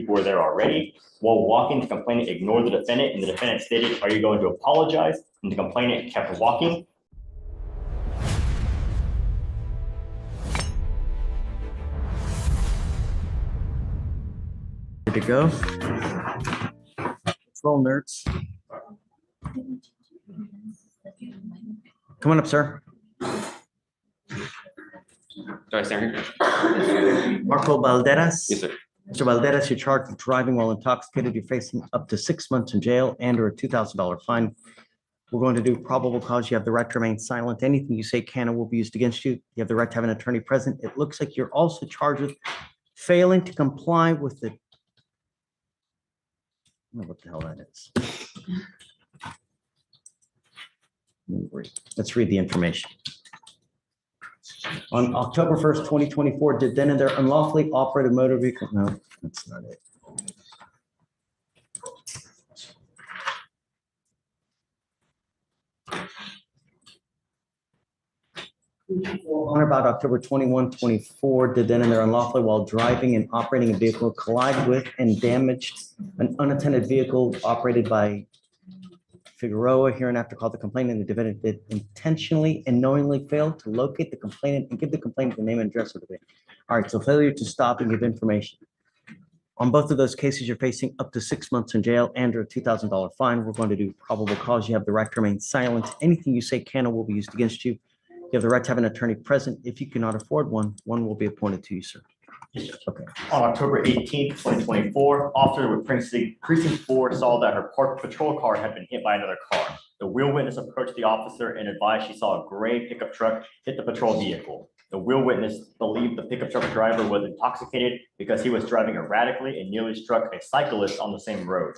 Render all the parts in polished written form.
people were there already. While walking, the complainant ignored the defendant, and the defendant stated, "Are you going to apologize?" And the complainant kept walking. Good to go. Roll, nerds. Come on up, sir. Do I stand here? Marco Balderas. Yes, sir. Mr. Balderas, you're charged with driving while intoxicated. You're facing up to 6 months in jail and or a $2,000 fine. We're going to do probable cause. You have the right to remain silent. Anything you say can and will be used against you. You have the right to have an attorney present. It looks like you're also charged with failing to comply with the, I don't know what the hell that is. Let's read the information. On October 1st, 2024, did then and there unlawfully operated motor vehicle. No, that's not it. On or about October 21, 24, did then and there unlawfully while driving and operating a vehicle collide with and damaged an unattended vehicle operated by Figueroa, hereinafter called the complainant. The defendant did intentionally and knowingly fail to locate the complainant and give the complainant the name and address of the victim. All right, so failure to stop and give information. On both of those cases, you're facing up to 6 months in jail and or a $2,000 fine. We're going to do probable cause. You have the right to remain silent. Anything you say can or will be used against you. You have the right to have an attorney present. If you cannot afford one, one will be appointed to you, sir. Yes, Judge. Okay. On October 18th, 2024, officer with precinct 4 saw that her parked patrol car had been hit by another car. The wheel witness approached the officer and advised she saw a gray pickup truck hit the patrol vehicle. The wheel witness believed the pickup truck driver was intoxicated because he was driving erratically and nearly struck a cyclist on the same road.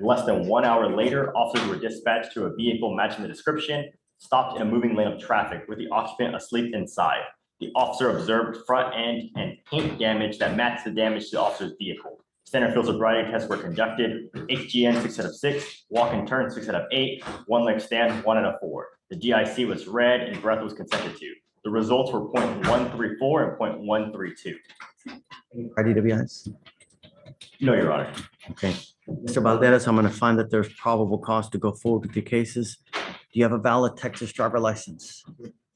Less than 1 hour later, officers were dispatched to a vehicle matching the description, stopped in a moving lane of traffic with the occupant asleep inside. The officer observed front end and paint damage that matched the damage to the officer's vehicle. Center field sobriety tests were conducted. HGN 6 out of 6, walk and turn 6 out of 8, one leg stand 1 out of 4. The DIC was read and breath was consented to. The results were 0.134 and 0.132. Any DWIs? No, Your Honor. Okay. Mr. Balderas, I'm going to find that there's probable cause to go forward with your cases. Do you have a valid Texas driver license?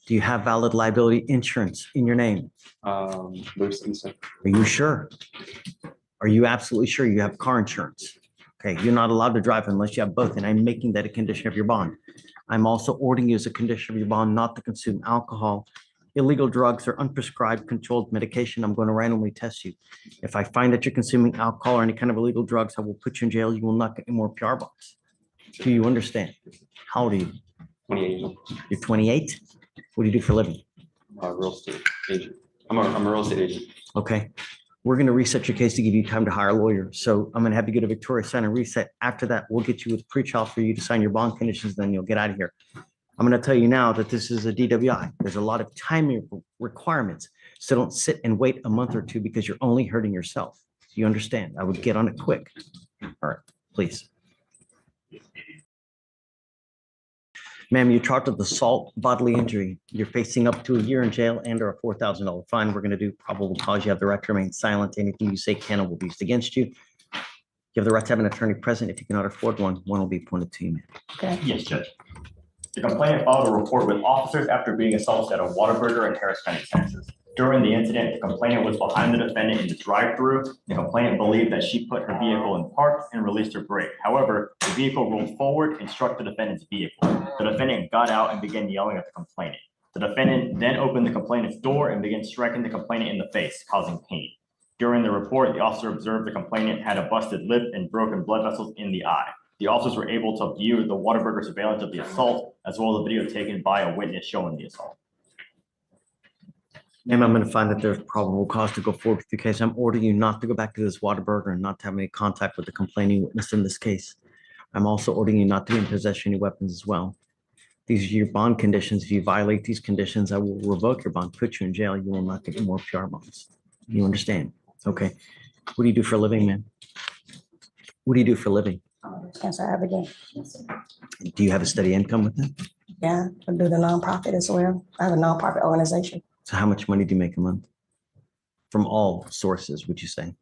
Do you have valid liability insurance in your name? Lucy, sir. Are you sure? Are you absolutely sure you have car insurance? Okay, you're not allowed to drive unless you have both, and I'm making that a condition of your bond. I'm also ordering you as a condition of your bond not to consume alcohol, illegal drugs, or unprescribed controlled medication. I'm going to randomly test you. If I find that you're consuming alcohol or any kind of illegal drugs, I will put you in jail. You will not get any more PR bonds. Do you understand? How old are you? 28 years old. You're 28? What do you do for a living? Real estate agent. I'm a real estate agent. Okay. We're going to reset your case to give you time to hire a lawyer. So I'm going to have you go to Victoria, sign and reset. After that, we'll get you with pretrial for you to sign your bond conditions. Then you'll get out of here. I'm going to tell you now that this is a DWI. There's a lot of timing requirements. So don't sit and wait a month or two because you're only hurting yourself. You understand? I would get on it quick. All right, please. Ma'am, you're charged with assault, bodily injury. You're facing up to a year in jail and or a $4,000 fine. We're going to do probable cause. You have the right to remain silent. Anything you say can or will be used against you. You have the right to have an attorney present. If you cannot afford one, one will be appointed to you, ma'am. Okay. Yes, Judge. The complainant filed a report with officers after being assaulted at a Whataburger in Harris County, Texas. During the incident, the complainant was behind the defendant in the drive-thru. The complainant believed that she put her vehicle in park and released her brake. However, the vehicle rolled forward and struck the defendant's vehicle. The defendant got out and began yelling at the complainant. The defendant then opened the complainant's door and began striking the complainant in the face, causing pain. During the report, the officer observed the complainant had a busted lip and broken blood vessels in the eye. The officers were able to view the Whataburger surveillance of the assault, as well as the video taken by a witness showing the assault. Ma'am, I'm going to find that there's probable cause to go forward with your case. I'm ordering you not to go back to this Whataburger and not to have any contact with the complaining witness in this case. I'm also ordering you not to be in possession of any weapons as well. These are your bond conditions. If you violate these conditions, I will revoke your bond, put you in jail. You will not get any more PR bonds. You understand? Okay. What do you do for a living, man? What do you do for a living? Cancer advocate. Do you have a steady income with them? Yeah, I do the nonprofit as well. I have a nonprofit organization. So how much money do you make a month? From all sources, would you say?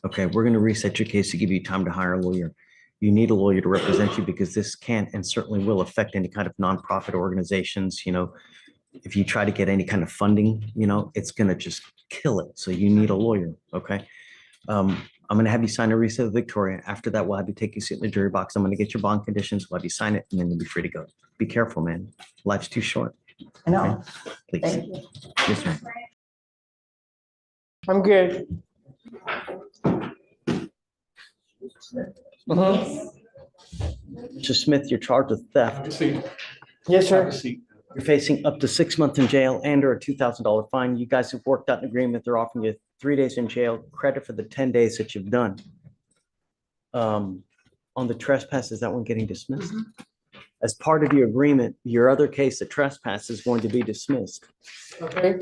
Okay, we're going to reset your case to give you time to hire a lawyer. You need a lawyer to represent you because this can and certainly will affect any kind of nonprofit organizations. If you try to get any kind of funding, it's going to just kill it. So you need a lawyer. Okay. I'm going to have you sign a reset with Victoria. After that, we'll have you take your seat in the jury box. I'm going to get your bond conditions. We'll have you sign it, and then you'll be free to go. Be careful, man. Life's too short. I know. Please. Thank you. Yes, sir. I'm good. Mr. Smith, you're charged with theft. Yes, sir. You're facing up to 6 months in jail and or a $2,000 fine. You guys have worked out an agreement. They're offering you 3 days in jail, credit for the 10 days that you've done. On the trespass, is that one getting dismissed? As part of your agreement, your other case, the trespass, is going to be dismissed. Okay.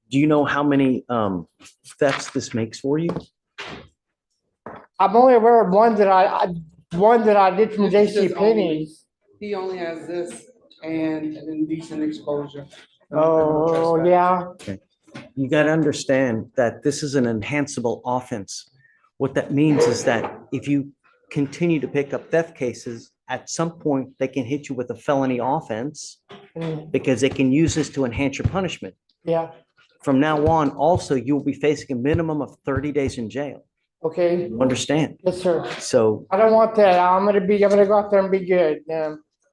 Do you know how many thefts this makes for you? I'm only aware of one that I did from J.C. Penney's. He only has this and an indecent exposure. Oh, yeah. You got to understand that this is an enhanceable offense. What that means is that if you continue to pick up theft cases, at some point they can hit you with a felony offense because they can use this to enhance your punishment. Yeah. From now on, also, you'll be facing a minimum of 30 days in jail. Okay. You understand? Yes, sir. So I don't want that. I'm gonna go out there and be good.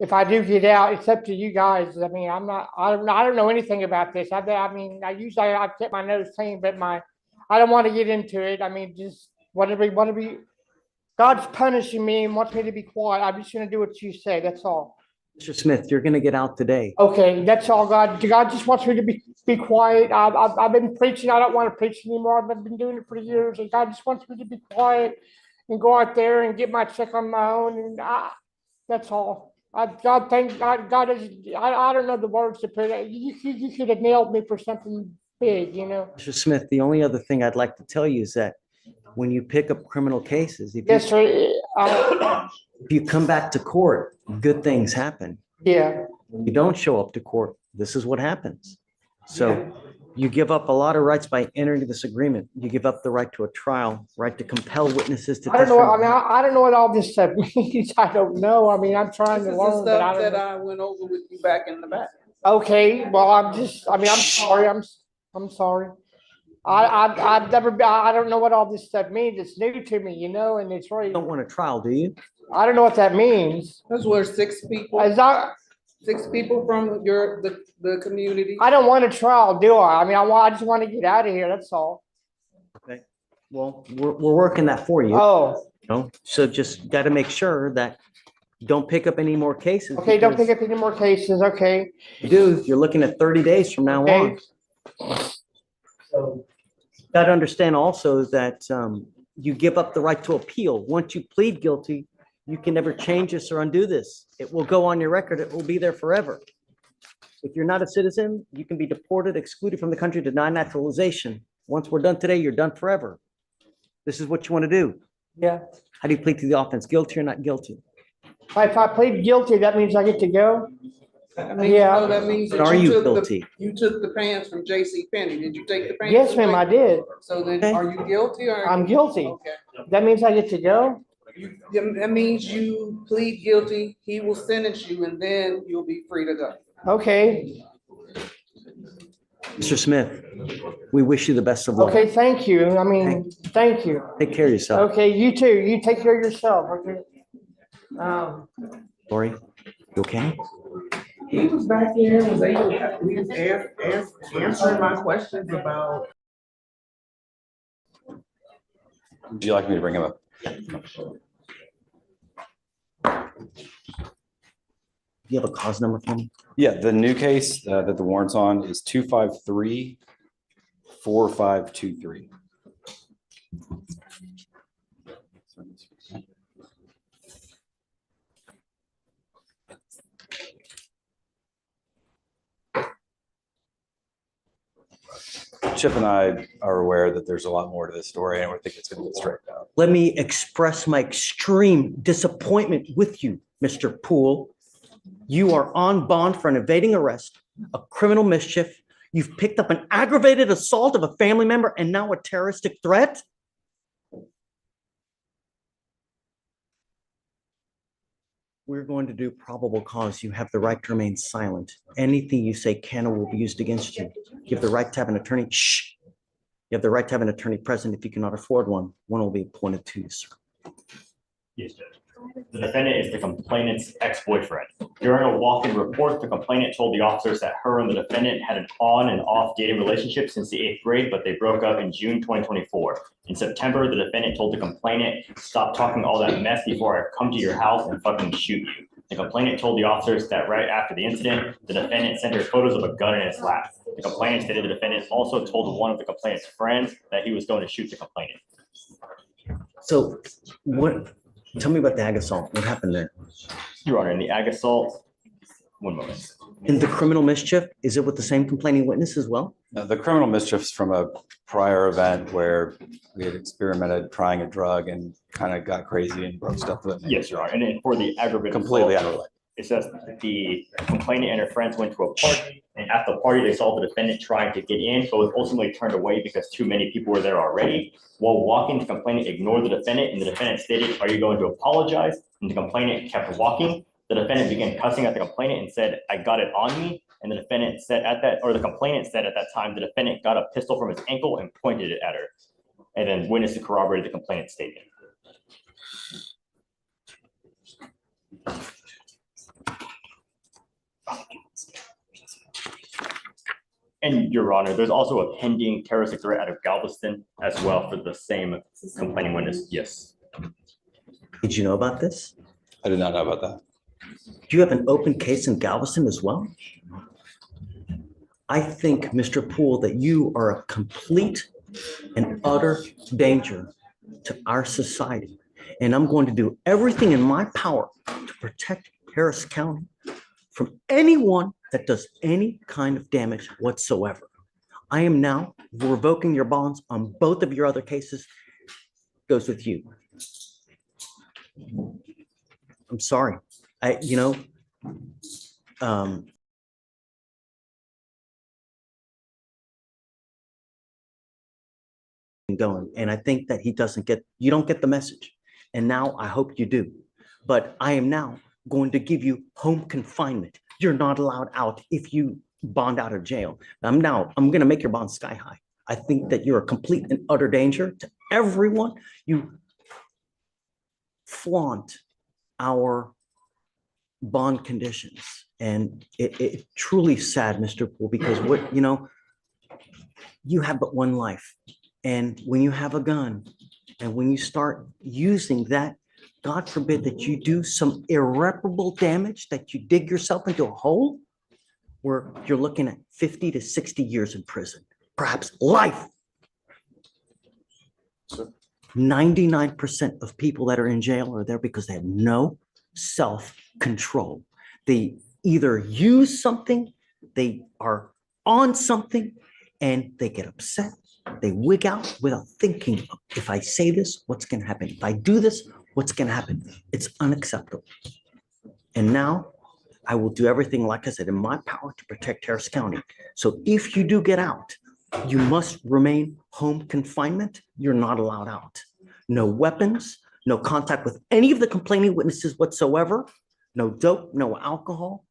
If I do get out, it's up to you guys. I mean, I don't know anything about this. I usually I kept my nose clean, but I don't want to get into it. I mean, just whatever. God's punishing me and wants me to be quiet. I'm just gonna do what you say. That's all. Mr. Smith, you're going to get out today. Okay, that's all. God just wants me to be quiet. I've been preaching. I don't want to preach anymore. I've been doing it for years, and God just wants me to be quiet and go out there and get my check on my own. And that's all. God is. I don't know the words to put it. You should have nailed me for something big, Mr. Smith, the only other thing I'd like to tell you is that when you pick up criminal cases, if Yes, sir. you come back to court, good things happen. Yeah. When you don't show up to court, this is what happens. So you give up a lot of rights by entering this agreement. You give up the right to a trial, right to compel witnesses to I don't know. I testify. mean, I don't know what all this stuff means. I don't know. I mean, I'm trying This to is the learn, but I stuff don't that know. I went over with you back in the back. Okay, well, I'm sorry. I'm sorry. I've never been, I don't know what all this stuff means. It's new to me, and it's You really, don't want a trial, do you? I don't know what that means. Those were six people from the community. I don't want a trial, do I? I mean, I just want to get out of here. That's all. Okay. Well, we're working that for you. Oh, So just got to make sure that you don't pick up any more cases. okay. Don't because pick up any more cases. Okay. if you do, you're looking at 30 days from now on. Okay. So got to understand also that you give up the right to appeal. Once you plead guilty, you can never change this or undo this. It will go on your record. It will be there forever. If you're not a citizen, you can be deported, excluded from the country, denied naturalization. Once we're done today, you're done forever. This is what you want to do. Yeah. How do you plead to the offense? Guilty or not guilty? If I plead guilty, that means I get to go? I mean, Yeah. that means Are that you you guilty? took the pants from J.C. Penney. Did you take the pants? Yes, from ma'am, I J.C.? did. So then, Okay. are you guilty or? I'm guilty. Okay. That means I get to go? That means you plead guilty, he will sentence you, and then you'll be free to go. Okay. Mr. Smith, we wish you the best of luck. Okay, thank you. I mean, thank you. Take care of yourself. Okay, you too. You take care of yourself. Okay. Lori, you okay? He was back here, was able to answer my questions about. Would you like me to bring him up? You have a cause number for me? Yeah, the new case that the warrant's on is 253-4523. Chip and I are aware that there's a lot more to this story, and we think it's going to get straightened out. Let me express my extreme disappointment with you, Mr. Poole. You are on bond for an evading arrest, a criminal mischief. You've picked up an aggravated assault of a family member and now a terroristic threat. We're going to do probable cause. You have the right to remain silent. Anything you say can or will be used against you. You have the right to have an attorney. Shh. You have the right to have an attorney present if you cannot afford one. One will be appointed to you, sir. Yes, Judge. The defendant is the complainant's ex-boyfriend. During a walk-in report, the complainant told the officers that her and the defendant had an on and off dating relationship since the 8th grade, but they broke up in June 2024. In September, the defendant told the complainant, "Stop talking all that mess before I come to your house and fucking shoot you." The complainant told the officers that right after the incident, the defendant sent her photos of a gun in his lap. The complainant stated the defendant also told one of the complainant's friends that he was going to shoot the complainant. So what, tell me about the ag assault. What happened there? Your Honor, in the ag assault, one moment. In the criminal mischief, is it with the same complaining witness as well? The criminal mischief's from a prior event where we had experimented trying a drug and kind of got crazy and broke stuff with it. Yes, Your Honor. And then for the aggravated Completely assault, unrelated. it says the complainant and her friends went to a party, and at the party, they saw the defendant trying to get in, but was ultimately turned away because too many people were there already. While walking, the complainant ignored the defendant, and the defendant stated, "Are you going to apologize?" And the complainant kept walking. The defendant began cussing at the complainant and said, "I got it on me." And the defendant said the complainant said at that time, the defendant got a pistol from his ankle and pointed it at her. And then witnesses corroborated the complainant's statement. And Your Honor, there's also a pending terroristic threat out of Galveston as well for the same complaining witness. Yes. Did you know about this? I did not know about that. Do you have an open case in Galveston as well? I think, Mr. Poole, that you are a complete and utter danger to our society. And I'm going to do everything in my power to protect Harris County from anyone that does any kind of damage whatsoever. I am now revoking your bonds on both of your other cases. Goes with you. I'm sorry. Going, and I think that you don't get the message. And now I hope you do. But I am now going to give you home confinement. You're not allowed out if you bond out of jail. I'm going to make your bond sky high. I think that you're a complete and utter danger to everyone. You flaunt our bond conditions. And it truly sad, Mr. Poole, because you have but one life. And when you have a gun and when you start using that, God forbid that you do some irreparable damage, that you dig yourself into a hole where you're looking at 50 to 60 years in prison, perhaps life. 99% of people that are in jail are there because they have no self-control. They either use something, they are on something, and they get upset. They wig out without thinking, if I say this, what's going to happen? If I do this, what's going to happen? It's unacceptable. And now I will do everything, like I said, in my power to protect Harris County. So if you do get out, you must remain home confinement. You're not allowed out. No weapons, no contact with any of the complaining witnesses whatsoever, no dope, no alcohol.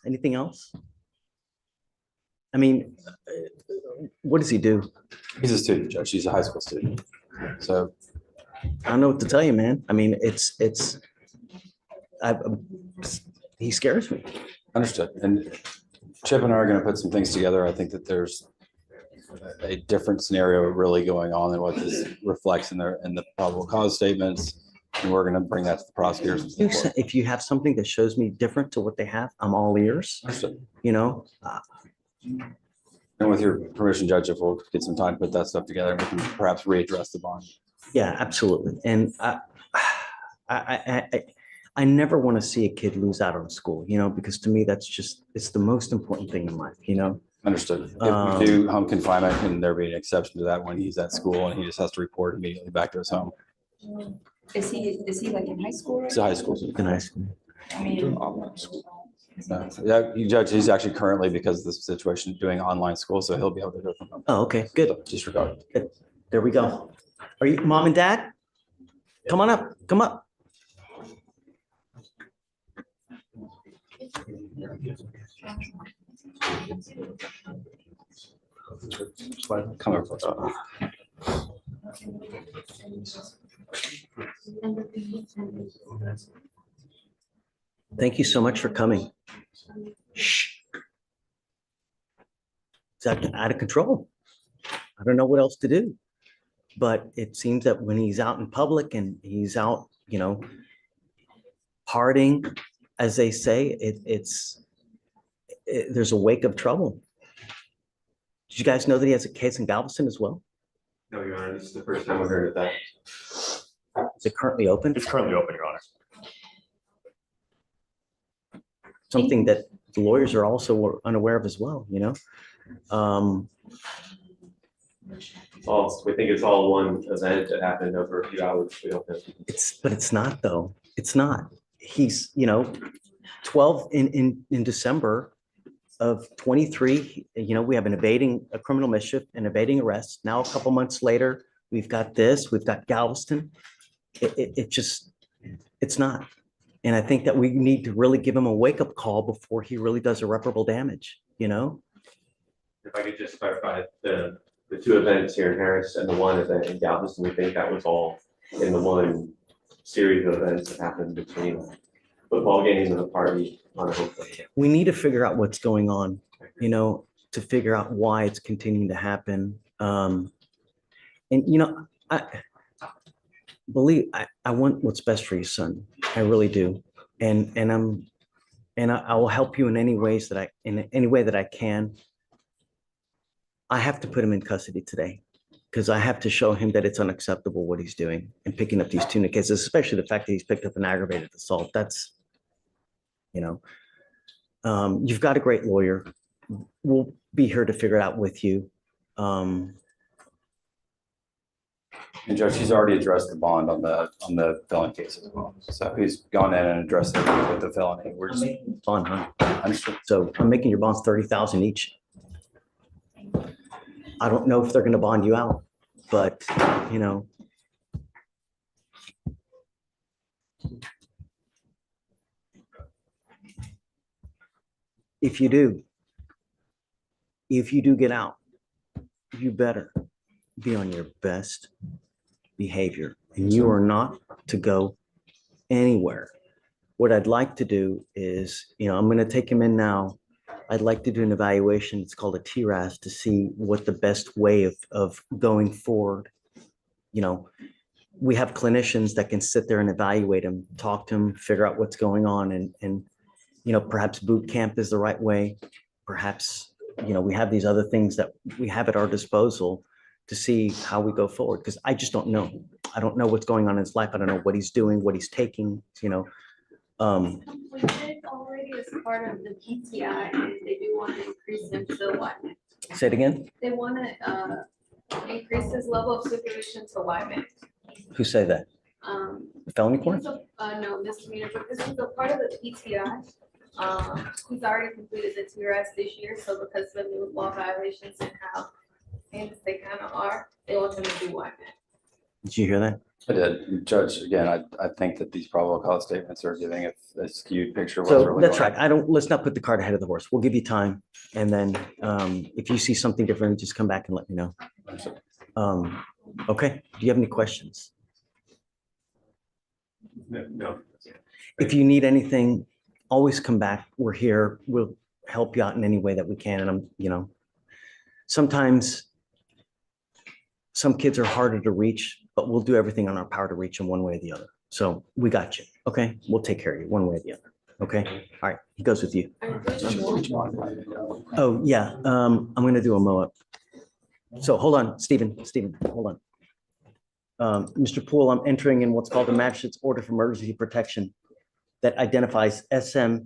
Anything else? I mean, what does he do? He's a student, Judge. He's a high school student. So I don't know what to tell you, man. I mean, he scares me. understood. And Chip and I are going to put some things together. I think that there's a different scenario really going on than what this reflects in the probable cause statements. And we're going to bring that to the prosecutors. If you have something that shows me different to what they have, I'm all ears. Understood. And with your permission, Judge, if we'll get some time to put that stuff together, we can perhaps readdress the bond. Yeah, absolutely. And I never want to see a kid lose out on school, because to me, it's the most important thing in life, Understood. If we do home confinement, can there be an exception to that when he's at school and he just has to report immediately back to his home? Is he like in high school? It's a high school. In high school. I mean, Yeah, Judge, he's actually currently, because of this situation, doing online school, so he'll be able to go from home. Oh, okay, good. So disregard. There we go. Are you, mom and dad? Come on up, come up. Come over. Thank you so much for coming. Shh. It's out of control. I don't know what else to do. But it seems that when he's out in public and he's out, you know, partying, as they say, there's a wake of trouble. Did you guys know that he has a case in Galveston as well? No, Your Honor, this is the first time I've heard of that. Is it currently open? It's currently open, Your Honor. Something that the lawyers are also unaware of as well, you know? We think it's all one event that happened over a few hours. We don't know. But it's not though. It's not. He's, you know, 12 in December of 23, you know, we have a criminal mischief and evading arrest. Now, a couple months later, we've got Galveston. It's not. And I think that we need to really give him a wake-up call before he really does irreparable damage, you know? If I could just clarify, the two events here in Harris and the one event in Galveston, we think that was all in the one series of events that happened between football games and a party on a hotel. We need to figure out what's going on, you know, to figure out why it's continuing to happen. And, you know, I want what's best for your son. I really do. And I will help you in any way that I can. I have to put him in custody today because I have to show him that it's unacceptable what he's doing and picking up these tuna cases, especially the fact that he's picked up an aggravated assault. That's, you know, you've got a great lawyer. We'll be here to figure it out with you. And Judge, he's already addressed the bond on the felony case as well. So he's gone in and addressed it with the felony. We're just, Bond, huh? understood. So I'm making your bonds 30,000 each. I don't know if they're going to bond you out, but you know. If you do get out, you better be on your best behavior, and you are not to go anywhere. What I'd like to do is, you know, I'm going to take him in now. I'd like to do an evaluation. It's called a TRAS to see what the best way of going forward. You know, we have clinicians that can sit there and evaluate him, talk to him, figure out what's going on, and you know, perhaps boot camp is the right way. Perhaps, you know, we have these other things that we have at our disposal to see how we go forward. Because I just don't know. I don't know what's going on in his life. I don't know what he's doing, what he's taking, you know. We did already as part of the PTI, and they do want to increase him to what? Say it again. They want to increase his level of supervision to YMAX. Who say that? The felony court? No, misdemeanor, but this is a part of the PTI. He's already completed the TRS this year, so because of the new law violations and how famous they kind of are, they want him to do YMAX. Did you hear that? I did. Judge, again, I think that these probable cause statements are giving a skewed picture of what's So really that's going right. Let's not put the cart ahead of the horse. We'll give you time. And then if you see something different, just come back and let me know. Okay. Do you have any questions? No. If you need anything, always come back. We're here. We'll help you out in any way that we can. And you know, sometimes some kids are harder to reach, but we'll do everything on our power to reach them one way or the other. So we got you. Okay. We'll take care of you one way or the other. Okay. All right. He goes with you. Oh yeah. I'm going to do a mow-up. So hold on, Stephen, hold on. Mr. Poole, I'm entering in what's called the magistrate's order for emergency protection that identifies SM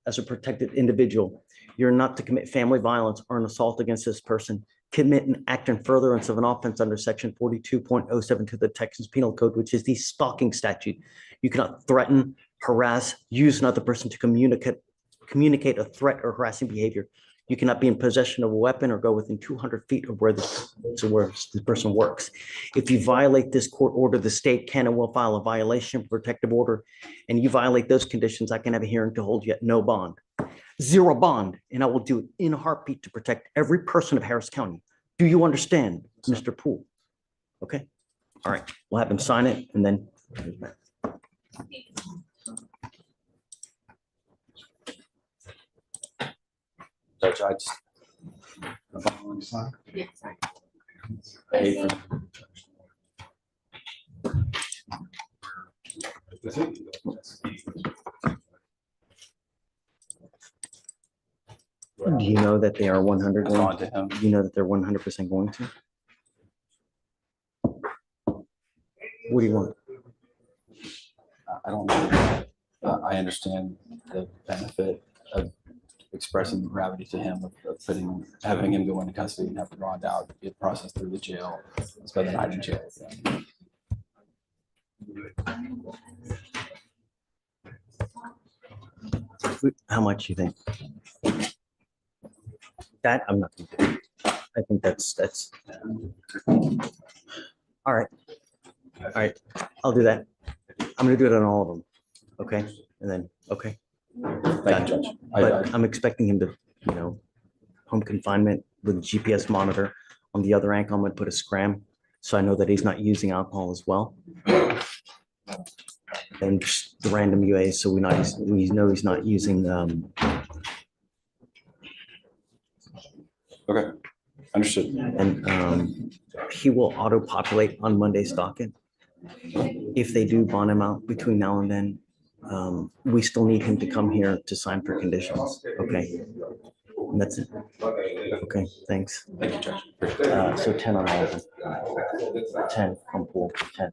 as a protected individual. You're not to commit family violence or an assault against this person. commit an act in furtherance of an offense under section 42.072 of the Texas Penal Code, which is the stalking statute. You cannot threaten, harass, use another person to communicate a threat or harassing behavior. You cannot be in possession of a weapon or go within 200 feet of where the person works. If you violate this court order, the state can and will file a violation of protective order, and you violate those conditions, I can have a hearing to hold you at no bond. Zero bond, and I will do it in a heartbeat to protect every person of Harris County. Do you understand, Mr. Poole? Okay, all right, we'll have him sign it, and then. Judge, I just. I hate for- Do you know that they are 100? It's on to him. Do you know that they're 100% going to? What do you want? I don't know. I understand the benefit of expressing the gravity to him of having him go into custody and have to bond out, get processed through the jail, spend the night in jail. How much you think? That I'm not gonna do. I think that's all right. All right, I'll do that. I'm gonna do it on all of them. Okay, and then, okay. Thank you, Judge. But I'm expecting him to, home confinement with a GPS monitor. On the other ankle, I'm gonna put a scram, so I know that he's not using alcohol as well. And just the random UA, so we know he's not using, Okay, understood. and he will auto-populate on Monday's docket. If they do bond him out between now and then, we still need him to come here to sign for conditions, okay? And that's it. Okay, thanks. Thank you, Judge. So 10 on all of them. 10 on pool, 10.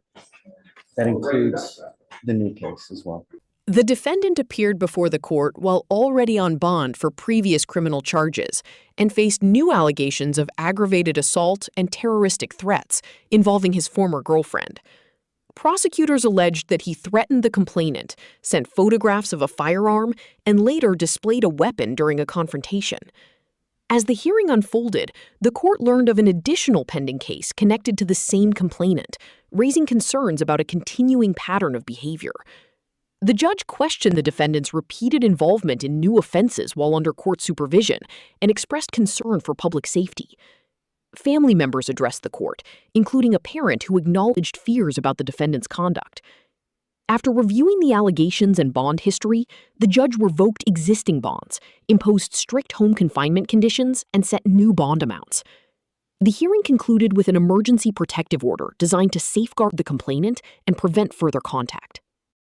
That includes the new case as well. The defendant appeared before the court while already on bond for previous criminal charges and faced new allegations of aggravated assault and terroristic threats involving his former girlfriend. Prosecutors alleged that he threatened the complainant, sent photographs of a firearm, and later displayed a weapon during a confrontation. As the hearing unfolded, the court learned of an additional pending case connected to the same complainant, raising concerns about a continuing pattern of behavior. The judge questioned the defendant's repeated involvement in new offenses while under court supervision and expressed concern for public safety. Family members addressed the court, including a parent who acknowledged fears about the defendant's conduct. After reviewing the allegations and bond history, the judge revoked existing bonds, imposed strict home confinement conditions, and set new bond amounts. The hearing concluded with an emergency protective order designed to safeguard the complainant and prevent further contact.